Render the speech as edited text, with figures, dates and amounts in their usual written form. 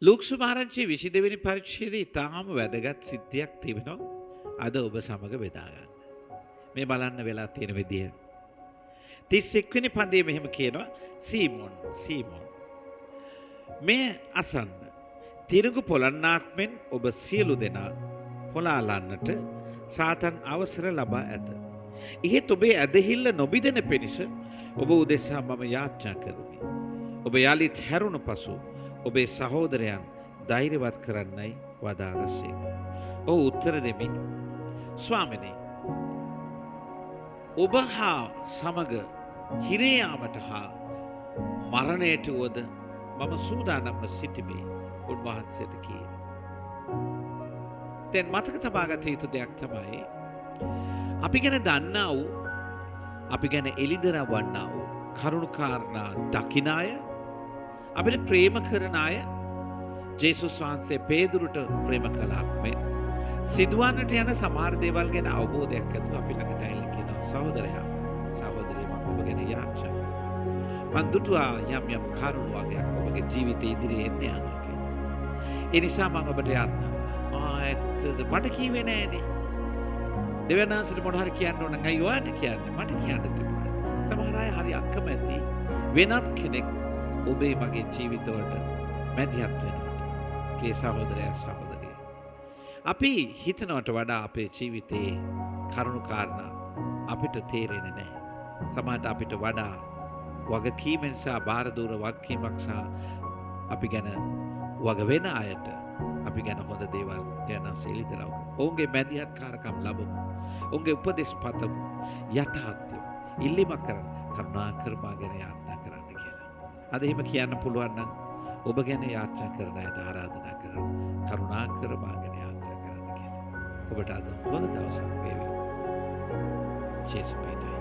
ලූක්ස් මහරංචි 22 වෙනි පරිච්ඡේදයේ ඊටාම වැදගත් සිද්ධියක් තිබෙනවා. අද ඔබ සමග බෙදා ගන්න. මේ බලන්න වෙලා තියෙන විදිය. 31 වෙනි පදයේ මෙහෙම කියනවා සීමොන් මේ අසන්න තිරුඟු පොළන්නාක් මෙන් ඔබ සියලු දෙනා පොළාලන්නට සාතන් අවසර ලබා ඇත. එහෙත් ඔබේ ඇදහිල්ල නොබිදෙන පිණිස ඔබ උදෙසා මම යාච්ඡා කරමි. ඔබ යලිත් හැරුණු පසු ඔබේ සහෝදරයන් ධෛර්යවත් කරන්නයි වදාළසේක. ඔහු උත්තර දෙමින් ස්වාමිනී ඔබ හා සමග හිරේ යාමට හා මරණයට වුවද මම සූදානම්ව සිටිමි උන්වහන්සේට කීවා. දැන් මතක තබා ගත යුතු දෙයක් තමයි අපි ගැන දන්නා වූ අපි ගැන එළිදරවන්නා වූ කරුණු කාරණා දකින අය අපිට ප්‍රේම කරන අය ජේසුස් වහන්සේ පේදුරුට ප්‍රේම කළාක් මෙන් සිදුවන්නට යන සමහර දේවල් ගැන අවබෝධයක් ඇතුව අපි ළඟට ඇවිල්ලා කියනවා සහෝදරයා සහෝදරිය මම ඔබ ගැන යාච්ඡා කරනවා. මං දුටුවා යම් කරුණු වගේක් ඔබගේ ජීවිතේ ඉදිරියේ එන්න යනවා කියලා. ඒ නිසා මම ඔබට යන්න. ඇත්තද මට කිව්වේ නෑනේ. දෙවනාසට මොන හරි කියන්න ඕන නම් අයියෝ ඔයාට කියන්නේ මට කියන්න තිබුණා. සමහර අය හරි අකමැති වෙනත් කෙනෙක් ඔබේ මගේ ජීවිතවලට මැදිහත් වෙනවට. ඒ සහෝදරයා සහෝදරිය. අපි හිතනවට වඩා අපේ ජීවිතයේ කරුණු කාරණා අපිට තේරෙන්නේ නැහැ. සමහරට අපිට වඩා වගකීමෙන් සහ බාර දූර වගකීමක් සහ අපි ගැන වග වෙන අයට අපි ගැන හොඳ දේවල් ගැන සෙලිතරව ඔවුන්ගේ මැදිහත් කාරකම් ලැබමු. ඔවුන්ගේ උපදෙස් පතමු. යටහත් ඉල්ලීමක් කරන්න කරුණාකර මා ගැන යාඥා කරන්න කියලා. අද එහෙම කියන්න පුළුවන් නම් ඔබ ගැන යාඥා කරන අයට ආරාධනා කරන්න. කරුණාකර මා ගැන යාඥා කරන්න කියලා. ඔබට අද හොඳ දවසක් වේවි. ජේසුස් පිටේ